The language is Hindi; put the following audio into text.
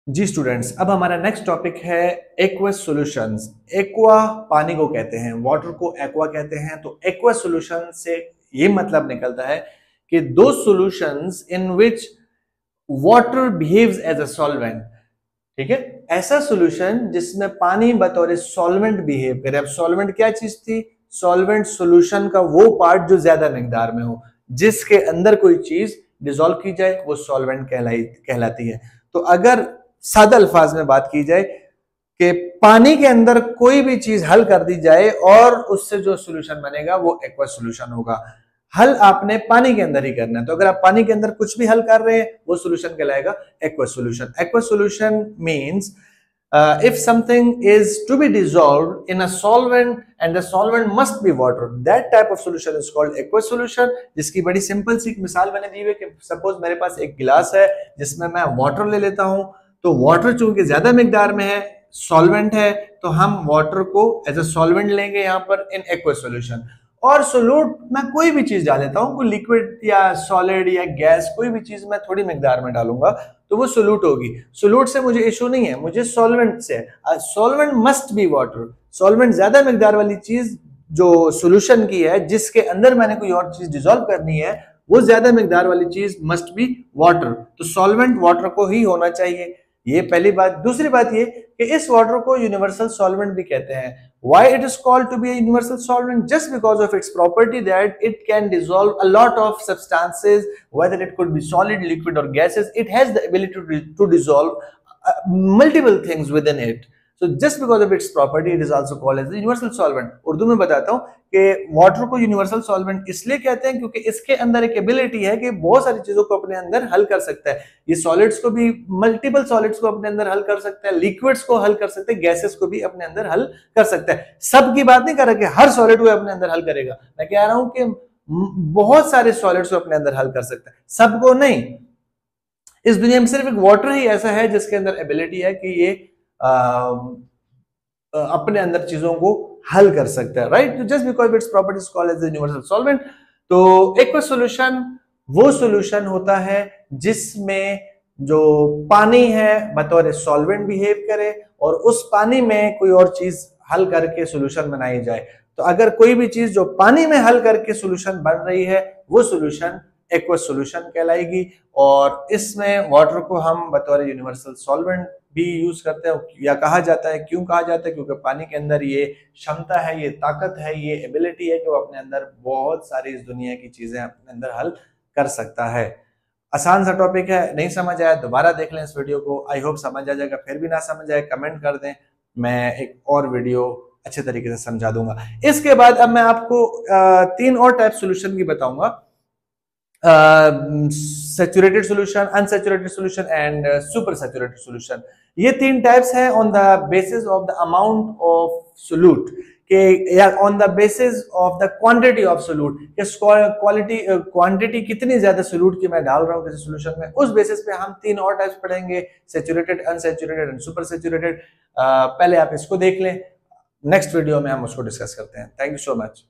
जी स्टूडेंट्स, अब हमारा नेक्स्ट टॉपिक है एक्वस सॉल्यूशंस। एक्वा पानी को कहते हैं, वाटर को एक्वा कहते हैं। तो एक्वा सॉल्यूशन से ये मतलब निकलता है कि दो solutions in which water behaves as a solvent. ठीक है, ऐसा सॉल्यूशन जिसमें पानी बतौर सॉल्वेंट बिहेव करे। अब सॉल्वेंट क्या चीज थी? सॉल्वेंट सॉल्यूशन का वो पार्ट जो ज्यादा मिकदार में हो, जिसके अंदर कोई चीज डिसॉल्व की जाए, वो सॉल्वेंट कहलाती है। तो अगर सादा अल्फाज में बात की जाए कि पानी के अंदर कोई भी चीज हल कर दी जाए और उससे जो सॉल्यूशन बनेगा वो एक्वस सॉल्यूशन होगा। हल आपने पानी के अंदर ही करना है, तो अगर आप पानी के अंदर कुछ भी हल कर रहे हैं वो सॉल्यूशन कहलाएगा aqueous solution. Aqueous solution means if something is to be dissolved in a solvent and the solvent must be water, that type of solution is called aqueous solution। जिसकी बड़ी सिंपल सी एक मिसाल मैंने दी है कि सपोज मेरे पास एक गिलास है जिसमें मैं वाटर ले लेता हूं, तो वाटर चूंकि ज्यादा मिकदार में है, सॉल्वेंट है, तो हम वाटर को एज अ सॉल्वेंट लेंगे यहाँ पर इन एक्वस सॉल्यूशन। और सोलूट मैं कोई भी चीज डाल देता हूँ, कोई लिक्विड या सॉलिड या गैस, कोई भी चीज मैं थोड़ी मिकदार में डालूंगा तो वो सोलूट होगी। सोलूट से मुझे इशू नहीं है, मुझे सॉल्वेंट से। Solvent must be water. Solvent ज्यादा मिकदार वाली चीज जो सोल्यूशन की है, जिसके अंदर मैंने कोई और चीज डिसॉल्व करनी है, वो ज्यादा मिकदार वाली चीज मस्ट बी वाटर। तो सॉल्वेंट वाटर को ही होना चाहिए, ये पहली बात। दूसरी बात ये कि इस वाटर को यूनिवर्सल सॉल्वेंट भी कहते हैं। Why it is called to be a universal solvent? Just because of its property that it can dissolve a lot of substances, whether it could be solid, liquid or gases. It has the ability to dissolve multiple things within it. So just because of its property, it is also called as the universal solvent। Urdu में बताता हूँ कि वाटर को यूनिवर्सल सॉल्वेंट इसलिए कहते हैं क्योंकि इसके अंदर एक एबिलिटी है कि बहुत सारी चीजों को अपने अंदर हल कर सकता है। ये सॉलिड्स को भी, मल्टीपल सॉलिड्स को अपने अंदर हल कर सकता है, लिक्विड्स को हल कर सकता है, गैसेस को भी अपने अंदर हल कर सकता है। सब की बात नहीं कर रहा कि हर सॉलिड को अपने अंदर हल करेगा, मैं कह रहा हूं कि बहुत सारे सॉलिड्स को अपने अंदर हल कर सकता है, सबको नहीं। इस दुनिया में सिर्फ एक वाटर ही ऐसा है जिसके अंदर एबिलिटी है कि ये अपने अंदर चीजों को हल कर सकता है, right. Just because its properties called as universal solvent. तो एक्वस सॉल्यूशन वो सॉल्यूशन होता है जिसमें जो पानी है बतौर सॉल्वेंट बिहेव करे और उस पानी में कोई और चीज हल करके सॉल्यूशन बनाई जाए। तो अगर कोई भी चीज जो पानी में हल करके सॉल्यूशन बन रही है, वो सॉल्यूशन एक्वस सॉल्यूशन कहलाएगी। और इसमें वाटर को हम बतौर यूनिवर्सल सॉल्वेंट भी यूज करते हैं, या कहा जाता है। क्यों कहा जाता है? क्योंकि पानी के अंदर ये क्षमता है, ये ताकत है, ये एबिलिटी है कि वो अपने अंदर बहुत सारी इस दुनिया की चीजें अपने अंदर हल कर सकता है। आसान सा टॉपिक है, नहीं समझ आया दोबारा देख लें इस वीडियो को, आई होप समझ आ जाएगा। फिर भी ना समझ आए कमेंट कर दें, मैं एक और वीडियो अच्छे तरीके से समझा दूंगा। इसके बाद अब मैं आपको 3 और टाइप सॉल्यूशन की बताऊंगा, saturated solution, unsaturated solution and super saturated solution. ये 3 टाइप्स हैं on the basis of the amount of solute के, या on the basis of the quantity of solute, quantity कितनी ज्यादा सोल्यूट की मैं डाल रहा हूं किसी सॉल्यूशन में, उस बेसिस पे हम 3 और टाइप्स पढ़ेंगे, saturated, unsaturated and super saturated. पहले आप इसको देख लें, नेक्स्ट वीडियो में हम उसको डिस्कस करते हैं। Thank you so much.